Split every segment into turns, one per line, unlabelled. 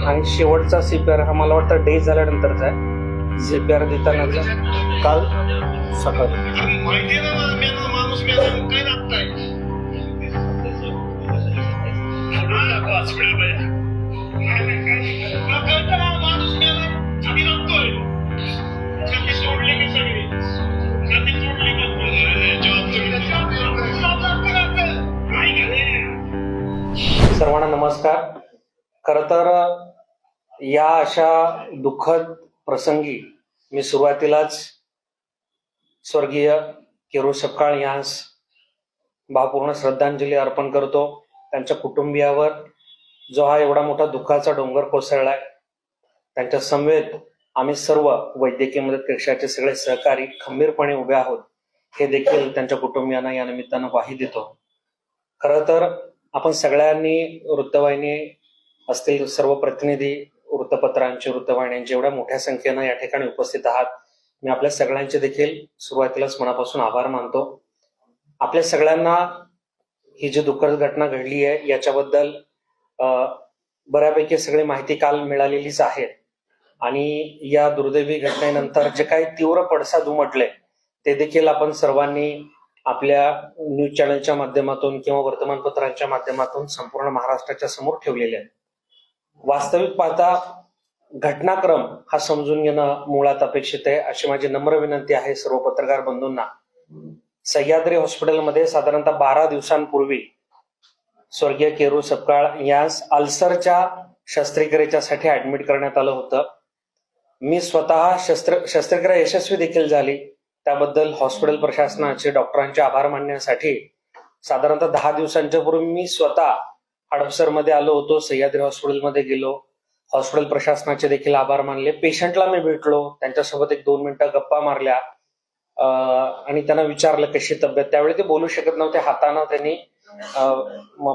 आणि शेवटचा सीपीआर हा मला वाटतं डे झाल्यानंतरचा आहे. सीपीआर देतानाचा काल सकाळी.
माहिती माणूस काय लागताय माणूस आम्ही लागतोय छाती सोडली की सगळी छाती सोडली
सर्वांना नमस्कार. खर तर या अशा दुःखद प्रसंगी मी सुरुवातीलाच स्वर्गीय केरू सपकाळ यांस भावपूर्ण श्रद्धांजली अर्पण करतो. त्यांच्या कुटुंबियावर जो हा एवढा मोठा दुःखाचा डोंगर कोसळलाय, त्यांच्या समवेत आम्ही सर्व वैद्यकीय मदत कक्षाचे सगळे सहकारी खंबीरपणे उभे आहोत, हे देखील त्यांच्या कुटुंबियांना या निमित्तानं ग्वाही देतो. खरं तर आपण सगळ्यांनी वृत्तवाहिनी असतील, सर्व प्रतिनिधी वृत्तपत्रांचे, वृत्तवाहिन्यांचे एवढ्या मोठ्या संख्येनं या ठिकाणी उपस्थित आहात. मी आपल्या सगळ्यांचे देखील सुरुवातीलाच मनापासून आभार मानतो. आपल्या सगळ्यांना ही जी दुःखद घटना घडली आहे याच्याबद्दल बऱ्यापैकी सगळी माहिती काल मिळालेलीच आहे. आणि या दुर्दैवी घटनेनंतर जे काही तीव्र पडसाद उमटले ते देखील आपण सर्वांनी आपल्या न्यूज चॅनलच्या माध्यमातून किंवा वर्तमानपत्रांच्या माध्यमातून संपूर्ण महाराष्ट्राच्या समोर ठेवलेले आहे. वास्तविक पाहता घटनाक्रम हा समजून घेणं मुळात अपेक्षित आहे, अशी माझी नम्र विनंती आहे सर्व पत्रकार बंधूंना. सह्याद्री हॉस्पिटलमध्ये साधारणतः 12 दिवसांपूर्वी स्वर्गीय केरू सपकाळ यास अल्सरच्या शस्त्रक्रियेच्यासाठी ऍडमिट करण्यात आलं होतं. मी स्वतः शस्त्रक्रिया यशस्वी देखील झाली. त्याबद्दल हॉस्पिटल प्रशासनाचे, डॉक्टरांचे आभार मानण्यासाठी साधारणतः 10 दिवसांच्या पूर्वी मी स्वतः हडपसरमध्ये आलो होतो. सह्याद्री हॉस्पिटलमध्ये गेलो. हॉस्पिटल प्रशासनाचे देखील आभार मानले. पेशंटला मी भेटलो, त्यांच्यासोबत 1-2 मिनिटं गप्पा मारल्या आणि त्यांना विचारलं कशी तब्येत. त्यावेळी ते बोलू शकत नव्हते. हातानं त्यांनी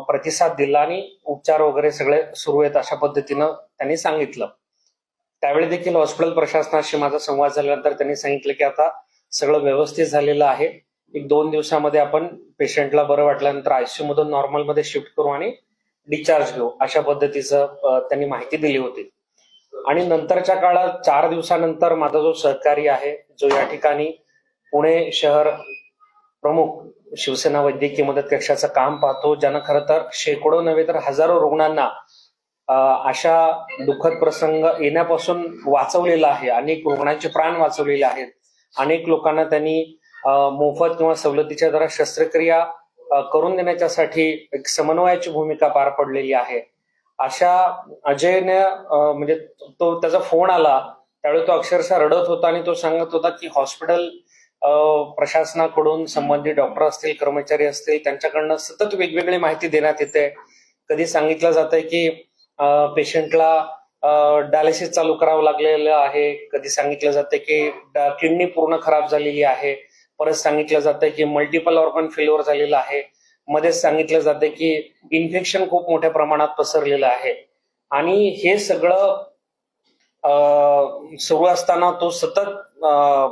प्रतिसाद दिला आणि उपचार वगैरे सगळे सुरू आहेत अशा पद्धतीनं त्यांनी सांगितलं. त्यावेळी देखील हॉस्पिटल प्रशासनाशी माझा संवाद झाल्यानंतर त्यांनी सांगितलं की आता सगळं व्यवस्थित झालेलं आहे, 1-2 दिवसामध्ये आपण पेशंटला बरं वाटल्यानंतर आयसीयू मधून नॉर्मलमध्ये शिफ्ट करू आणि डिस्चार्ज घेऊ, अशा पद्धतीचं त्यांनी माहिती दिली होती. आणि नंतरच्या काळात 4 दिवसानंतर माझा जो सहकारी आहे, जो या ठिकाणी पुणे शहर प्रमुख शिवसेना वैद्यकीय मदत कक्षाचं काम पाहतो, ज्यानं खरं तर शेकडो नव्हे तर हजारो रुग्णांना अशा दुःखद प्रसंग येण्यापासून वाचवलेला आहे. अनेक रुग्णांचे प्राण वाचवलेले आहेत. अनेक लोकांना त्यांनी मोफत किंवा सवलतीच्या दरात शस्त्रक्रिया करून देण्याच्यासाठी एक समन्वयाची भूमिका पार पडलेली आहे. अशा अजयने म्हणजे तो त्याचा फोन आला त्यावेळी तो अक्षरशः रडत होता आणि तो सांगत होता की हॉस्पिटल प्रशासनाकडून संबंधित डॉक्टर असतील, कर्मचारी असतील, त्यांच्याकडनं सतत वेगवेगळी माहिती देण्यात येते. कधी सांगितलं जातंय की पेशंटला डायलिसिस चालू करावं लागलेलं आहे, कधी सांगितलं जातं की किडनी पूर्ण खराब झालेली आहे, परत सांगितलं जातं की मल्टिपल ऑर्गन फेल्युअर झालेलं आहे, मध्येच सांगितलं जातं की इन्फेक्शन खूप मोठ्या प्रमाणात पसरलेलं आहे. आणि हे सगळं सुरू असताना तो सतत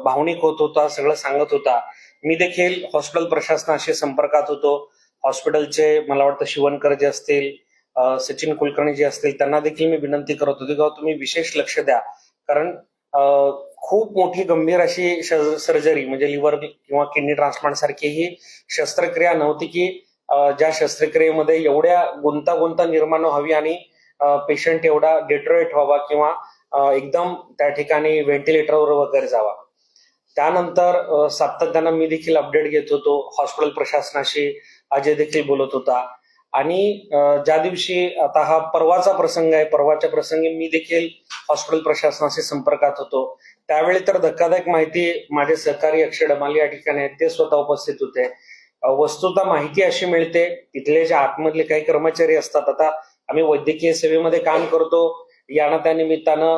भावनिक होत होता, सगळं सांगत होता. मी देखील हॉस्पिटल प्रशासनाशी संपर्कात होतो. हॉस्पिटलचे मला वाटतं शिवणकर जे असतील, सचिन कुलकर्णी जे असतील, त्यांना देखील मी विनंती करत होती की तुम्ही विशेष लक्ष द्या, कारण खूप मोठी गंभीर अशी सर्जरी म्हणजे लिव्हर किंवा किडनी ट्रान्सप्लांट सारखी ही शस्त्रक्रिया नव्हती की ज्या शस्त्रक्रियेमध्ये एवढ्या गुंतागुंत निर्माण व्हावी आणि पेशंट एवढा डिट्रोएट व्हावा किंवा एकदम त्या ठिकाणी व्हेंटिलेटरवर वगैरे जावा. त्यानंतर सातत्यानं मी देखील अपडेट घेत होतो. हॉस्पिटल प्रशासनाशी अजय देखील बोलत होता. आणि ज्या दिवशी आता हा परवाचा प्रसंग आहे, परवाच्या प्रसंगी मी देखील हॉस्पिटल प्रशासनाशी संपर्कात होतो. त्यावेळी तर धक्कादायक माहिती माझे सहकारी अक्षय डमाले या ठिकाणी आहेत, ते स्वतः उपस्थित होते. वस्तुतः माहिती अशी मिळते, तिथले जे आतमधले काही कर्मचारी असतात, आता आम्ही वैद्यकीय सेवेमध्ये काम करतो, यानं त्या निमित्तानं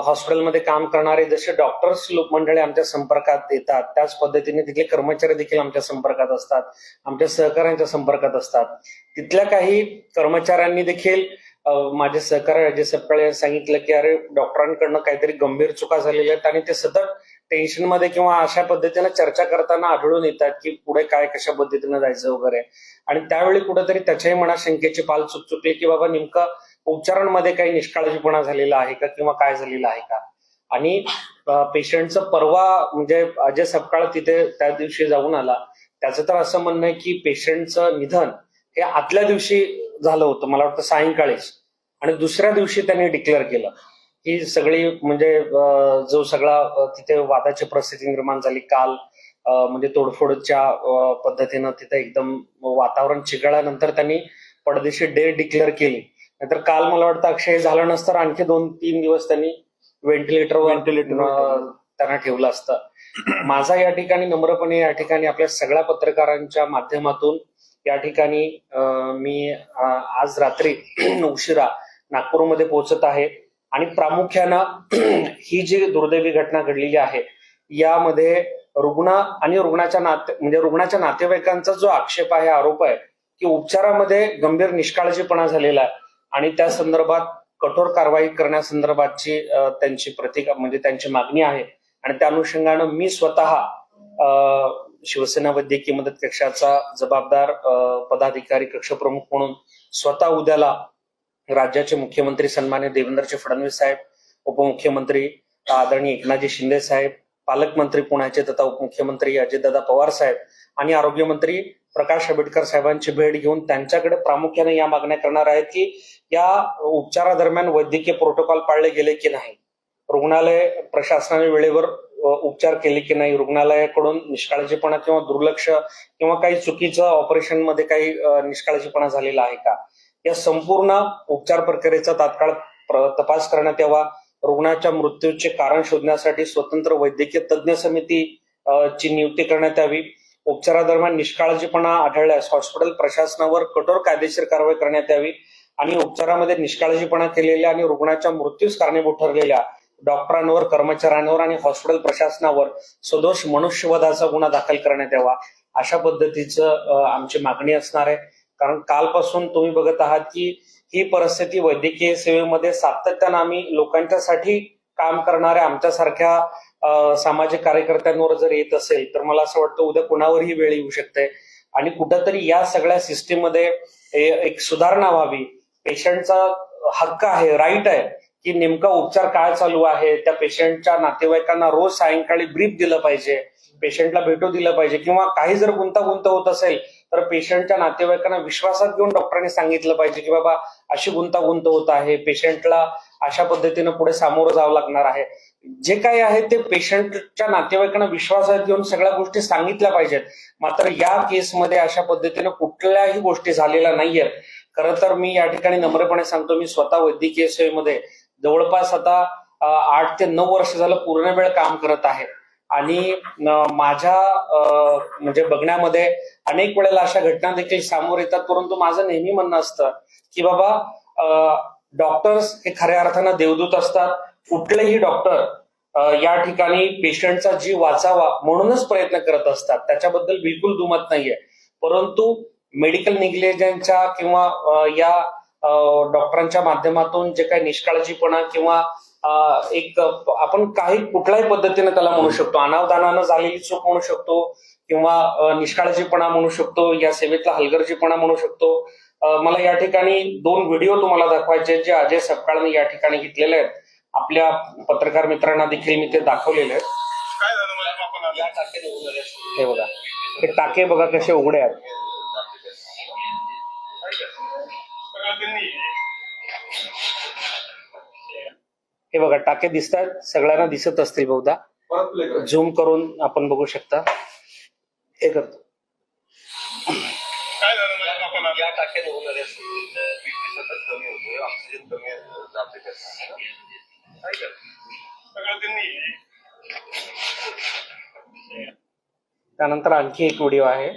हॉस्पिटलमध्ये काम करणारे जसे डॉक्टर्स लोक मंडळी आमच्या संपर्कात येतात, त्याच पद्धतीने तिथले कर्मचारी देखील आमच्या संपर्कात असतात, आमच्या सहकाऱ्यांच्या संपर्कात असतात. तिथल्या काही कर्मचाऱ्यांनी देखील माझे सहकारी अजय सपकाळ यांनी सांगितलं की अरे डॉक्टरांकडनं काहीतरी गंभीर चुका झालेल्या आहेत आणि ते सतत टेन्शनमध्ये किंवा अशा पद्धतीने चर्चा करताना आढळून येतात की पुढे काय कशा पद्धतीने जायचं वगैरे. आणि त्यावेळी कुठेतरी त्याच्याही मनात शंकेची पाल चुकचुकली की बाबा नेमकं उपचारांमध्ये काही निष्काळजीपणा झालेला आहे का किंवा काय झालेलं आहे का. आणि पेशंटचं परवा म्हणजे अजय सपकाळ तिथे त्या दिवशी जाऊन आला, त्याचं तर असं म्हणणं आहे की पेशंटचं निधन हे आदल्या दिवशी झालं होतं, मला वाटतं सायंकाळीच, आणि दुसऱ्या दिवशी त्यांनी डिक्लेअर केलं. ही सगळी म्हणजे जो सगळा तिथे वादाची परिस्थिती निर्माण झाली काल, म्हणजे तोडफोडच्या पद्धतीनं तिथे एकदम वातावरण चिघळल्यानंतर त्यांनी पडदेशी डेट डिक्लेअर केली. नाहीतर काल मला वाटतं अक्षय झालं नसतं तर आणखी 2-3 दिवस त्यांनी व्हेंटिलेटरवर त्यांना ठेवलं असतं. माझा या ठिकाणी नम्रपणे या ठिकाणी आपल्या सगळ्या पत्रकारांच्या माध्यमातून या ठिकाणी मी आज रात्री उशिरा नागपूरमध्ये पोहोचत आहे आणि प्रामुख्यानं ही जी दुर्दैवी घटना घडलेली आहे यामध्ये रुग्ण आणि रुग्णाच्या नातेवाईकांचा जो आक्षेप आहे, आरोप आहे की उपचारामध्ये गंभीर निष्काळजीपणा झालेला आहे आणि त्या संदर्भात कठोर कारवाई करण्यासंदर्भातची त्यांची त्यांची मागणी आहे. आणि त्या अनुषंगानं मी स्वतः शिवसेना वैद्यकीय मदत कक्षाचा जबाबदार पदाधिकारी कक्ष प्रमुख म्हणून स्वतः उद्याला राज्याचे मुख्यमंत्री सन्मान्य देवेंद्रजी फडणवीस साहेब, उपमुख्यमंत्री आदरणीय एकनाथजी शिंदे साहेब, पालकमंत्री पुण्याचे तथा उपमुख्यमंत्री अजितदादा पवार साहेब आणि आरोग्यमंत्री प्रकाश आंबेडकर साहेबांची भेट घेऊन त्यांच्याकडे प्रामुख्याने या मागण्या करणार आहेत की या उपचारादरम्यान वैद्यकीय प्रोटोकॉल पाळले गेले की नाही, रुग्णालय प्रशासनाने वेळेवर उपचार केले की नाही, रुग्णालयाकडून निष्काळजीपणा किंवा दुर्लक्ष किंवा काही चुकीचं ऑपरेशनमध्ये काही निष्काळजीपणा झालेला आहे का, या संपूर्ण उपचार प्रक्रियेचा तात्काळ तपास करण्यात यावा. रुग्णाच्या मृत्यूचे कारण शोधण्यासाठी स्वतंत्र वैद्यकीय तज्ज्ञ समिती ची नियुक्ती करण्यात यावी. उपचारादरम्यान निष्काळजीपणा आढळल्यास हॉस्पिटल प्रशासनावर कठोर कायदेशीर कारवाई करण्यात यावी आणि उपचारामध्ये निष्काळजीपणा केलेल्या आणि रुग्णाच्या मृत्यूस कारणीभूत ठरलेल्या डॉक्टरांवर, कर्मचाऱ्यांवर आणि हॉस्पिटल प्रशासनावर सदोष मनुष्यवधाचा गुन्हा दाखल करण्यात यावा. अशा पद्धतीचं आमची मागणी असणार आहे. कारण कालपासून तुम्ही बघत आहात की ही परिस्थिती वैद्यकीय सेवेमध्ये सातत्यानं आम्ही लोकांच्यासाठी काम करणाऱ्या आमच्यासारख्या सामाजिक कार्यकर्त्यांवर जर येत असेल तर मला असं वाटतं उद्या कुणावरही वेळ येऊ शकते आणि कुठंतरी या सगळ्या सिस्टीममध्ये एक सुधारणा व्हावी. पेशंटचा हक्क आहे, राईट आहे की नेमका उपचार काय चालू आहे, त्या पेशंटच्या नातेवाईकांना रोज सायंकाळी ब्रीफ दिलं पाहिजे, पेशंटला भेटू दिलं पाहिजे किंवा काही जर गुंतागुंत होत असेल तर पेशंटच्या नातेवाईकांना विश्वासात घेऊन डॉक्टरांनी सांगितलं पाहिजे की बाबा अशी गुंतागुंत होत आहे, पेशंटला अशा पद्धतीनं पुढे सामोरं जावं लागणार आहे. जे काही आहे ते पेशंटच्या नातेवाईकांना विश्वासात घेऊन सगळ्या गोष्टी सांगितल्या पाहिजेत. मात्र या केसमध्ये अशा पद्धतीनं कुठल्याही गोष्टी झालेल्या नाहीयेत. खरं तर मी या ठिकाणी नम्रपणे सांगतो, मी स्वतः वैद्यकीय सेवेमध्ये जवळपास आता 8 ते 9 वर्ष झालं पूर्ण वेळ काम करत आहे आणि माझ्या म्हणजे बघण्यामध्ये अनेक वेळेला अशा घटना देखील समोर येतात. परंतु माझं नेहमी म्हणणं असतं की बाबा डॉक्टर्स हे खऱ्या अर्थानं देवदूत असतात. कुठलेही डॉक्टर या ठिकाणी पेशंटचा जीव वाचावा म्हणूनच प्रयत्न करत असतात, त्याच्याबद्दल बिलकुल दुमत नाहीये. परंतु मेडिकल निग्लिजन्सच्या किंवा या डॉक्टरांच्या माध्यमातून जे काही निष्काळजीपणा किंवा एक आपण काही कुठल्याही पद्धतीने त्याला म्हणू शकतो, अनावधानानं झालेली चूक म्हणू शकतो किंवा निष्काळजीपणा म्हणू शकतो, या सेवेतला हलगर्जीपणा म्हणू शकतो. मला या ठिकाणी 2 व्हिडिओ तुम्हाला दाखवायचे जे अजय सपकाळने या ठिकाणी घेतलेले आहेत. आपल्या पत्रकार मित्रांना देखील मी ते दाखवलेले आहेत.
काय झालं मला बापाला?
हे बघा, हे टाके बघा कसे उघडे आहेत. हे बघा टाके दिसतात, सगळ्यांना दिसत असतील बहुधा. झूम करून आपण बघू शकता. हे करतो.
काय झालं मला बापाला?
या टाक्याने होणाऱ्या बीपी सतत कमी होतोय, ऑक्सिजन कमी जाते त्याचा.
सगळं त्यांनी
त्यानंतर आणखी एक व्हिडिओ आहे.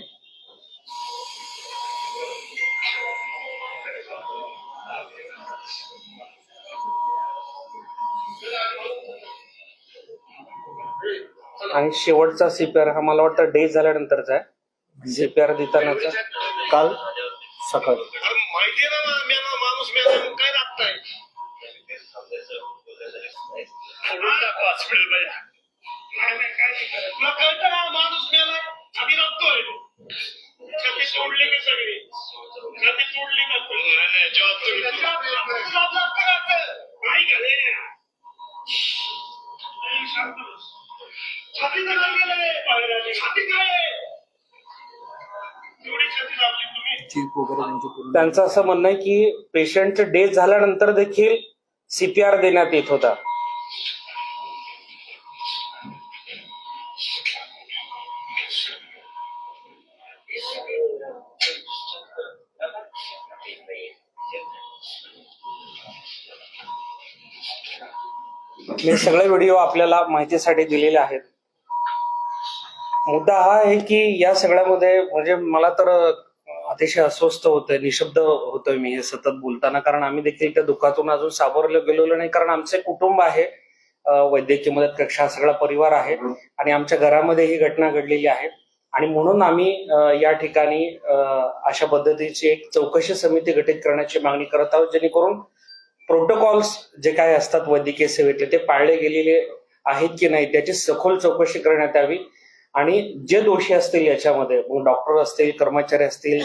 आणि शेवटचा सीपीआर हा मला वाटतं डे झाल्यानंतरचा आहे. सीपीआर देतानाचा काल सकाळी.
माहितीये ना माणूस मेला काय लागतंय हॉस्पिटल पाहिजे. तुला कळतं ना माणूस मेला आम्ही रडतोय. छाती तोडली की सगळी छाती तोडली का नाही जॉब नाही घाले छाती तर नाही गेले छाती काय एवढी छाती लावली तुम्ही.
त्यांचं असं म्हणणं आहे की पेशंटचं डेथ झाल्यानंतर देखील CPR देण्यात येत होता. मी सगळे व्हिडिओ आपल्याला माहितीसाठी दिलेले आहेत. मुद्दा हा आहे की या सगळ्यामध्ये म्हणजे मला तर अतिशय अस्वस्थ होतंय, निशब्द होतोय मी हे सतत बोलताना, कारण आम्ही देखील त्या दुःखातून अजून सावरलो गेलेलो नाही. कारण आमचे कुटुंब आहे, वैद्यकीय मदत कक्ष हा सगळा परिवार आहे आणि आमच्या घरामध्ये ही घटना घडलेली आहे आणि म्हणून आम्ही या ठिकाणी अशा पद्धतीची एक चौकशी समिती गठीत करण्याची मागणी करत आहोत, जेणेकरून प्रोटोकॉल्स जे काय असतात वैद्यकीय सेवेतले ते पाळले गेलेले आहेत की नाही त्याची सखोल चौकशी करण्यात यावी आणि जे दोषी असतील याच्यामध्ये, मग डॉक्टर असतील, कर्मचारी असतील,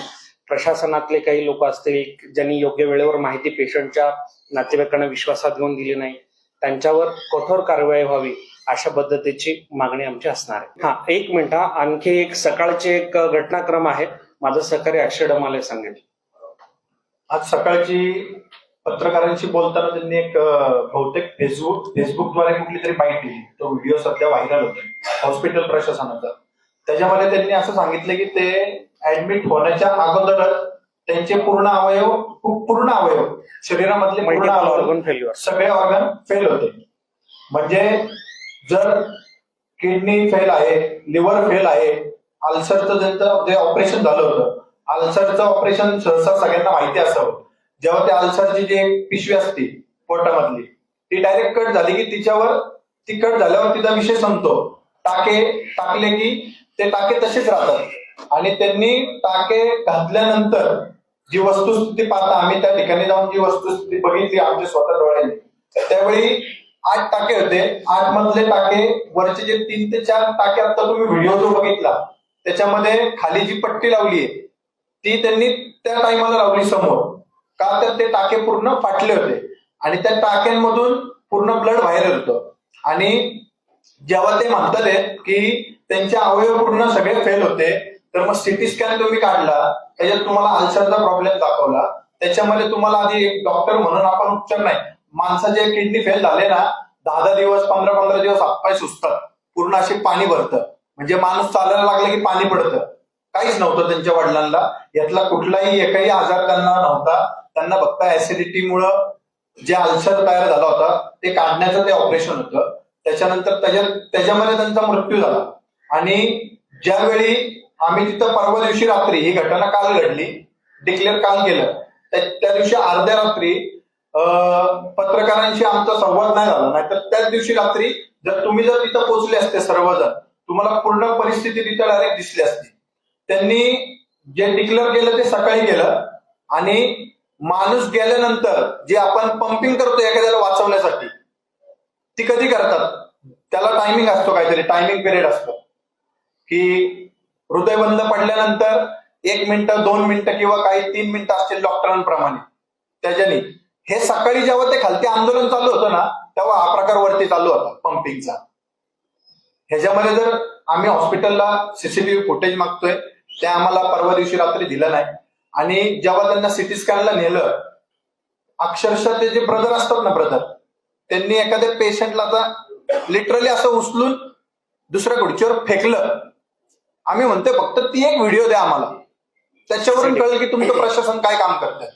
प्रशासनातले काही लोक असतील ज्यांनी योग्य वेळेवर माहिती पेशंटच्या नातेवाईकांना विश्वासात घेऊन दिली नाही, त्यांच्यावर कठोर कारवाई व्हावी अशा पद्धतीची मागणी आमची असणार आहे. हा, एक मिनिट, हा आणखी एक सकाळचे एक घटनाक्रम आहे. माझं सहकारी अक्षय डमाले सांगेल.
आज सकाळची पत्रकारांशी बोलताना त्यांनी एक बहुतेक फेसबुकद्वारे कुठली तरी बाईट दिली. तो व्हिडिओ सध्या व्हायरल होतोय हॉस्पिटल प्रशासनाचा. त्याच्यामध्ये त्यांनी असं सांगितलं की ते ऍडमिट होण्याच्या अगोदरच त्यांचे पूर्ण अवयव शरीरामधले पूर्ण
ऑर्गन फेल्युअर,
सगळे ऑर्गन फेल होते. म्हणजे जर किडनी फेल आहे, लिव्हर फेल आहे, अल्सरचं ज्यांचं जे ऑपरेशन झालं होतं, अल्सरचं ऑपरेशन सहसा सगळ्यांना माहिती असावं. जेव्हा त्या अल्सरची जी पिशवी असते पोटामधली ती डायरेक्ट कट झाली की तिच्यावर ती कट झाल्यावर तिचा विषय संपतो. टाके टाकले की ते टाके तसेच राहतात आणि त्यांनी टाके घातल्यानंतर जी वस्तुस्थिती पाहता आम्ही त्या ठिकाणी जाऊन जी वस्तुस्थिती बघितली आमच्या स्वतः डोळ्याने, त्यावेळी 8 टाके होते. 8 मधले टाके वरचे जे 3 ते 4 टाके आता तुम्ही व्हिडिओ जो बघितला त्याच्यामध्ये खाली जी पट्टी लावली आहे ती त्यांनी त्या टाइमाला लावली समोर, का तर ते टाके पूर्ण फाटले होते आणि त्या टाक्यांमधून पूर्ण ब्लड बाहेर होतं. आणि जेव्हा ते म्हणतात की त्यांचे अवयव पूर्ण सगळे फेल होते, तर मग सिटी स्कॅन तुम्ही काढला, त्याच्यात तुम्हाला अल्सरचा प्रॉब्लेम दाखवला. त्याच्यामध्ये तुम्हाला आधी एक डॉक्टर म्हणून आपण उपचार नाही, माणसाचे किडनी फेल झाले ना 10 दिवस 15 दिवस हातपाय सुचतात, पूर्ण असे पाणी भरतं, म्हणजे माणूस चालायला लागला की पाणी पडतं. काहीच नव्हतं त्यांच्या वडिलांना, यातला कुठलाही एकही आजार त्यांना नव्हता. त्यांना फक्त ऍसिडिटीमुळं जे अल्सर तयार झाला होता ते काढण्याचं ते ऑपरेशन होतं. त्याच्यानंतर त्याच्यामध्ये त्यांचा मृत्यू झाला. आणि ज्यावेळी आम्ही तिथं परवा दिवशी रात्री, ही घटना काल घडली, डिक्लेअर काल केलं, त्या दिवशी अर्ध्या रात्री पत्रकारांशी आमचा संवाद नाही झाला. नाहीतर त्याच दिवशी रात्री तुम्ही जर तिथं पोहोचले असते सर्वजण, तुम्हाला पूर्ण परिस्थिती तिथं डायरेक्ट दिसली असती. त्यांनी जे डिक्लेअर केलं ते सकाळी केलं आणि माणूस गेल्यानंतर जे आपण पंपिंग करतो एखाद्याला वाचवण्यासाठी ती कधी करतात, त्याला टायमिंग असतो, काहीतरी टायमिंग पिरियड असतो की हृदय बंद पडल्यानंतर 1 मिनिटं 2 मिनिटं किंवा काही 3 मिनिटं असतील डॉक्टरांप्रमाणे. त्याच्याने हे सकाळी जेव्हा ते खालती आंदोलन चालू होतं ना तेव्हा हा प्रकार वरती चालू होता पंपिंगचा. ह्याच्यामध्ये जर आम्ही हॉस्पिटलला सीसीटीव्ही फुटेज मागतोय ते आम्हाला परवा दिवशी रात्री दिलं नाही. आणि जेव्हा त्यांना सिटी स्कॅनला नेलं, अक्षरशः ते जे ब्रदर असतात ना ब्रदर, त्यांनी एखाद्या पेशंटला आता लिटरली असं उचलून दुसऱ्या खुर्चीवर फेकलं. आम्ही म्हणतोय फक्त ती एक व्हिडिओ द्या आम्हाला, त्याच्यावरून कळेल की तुमचं प्रशासन काय काम करतंय.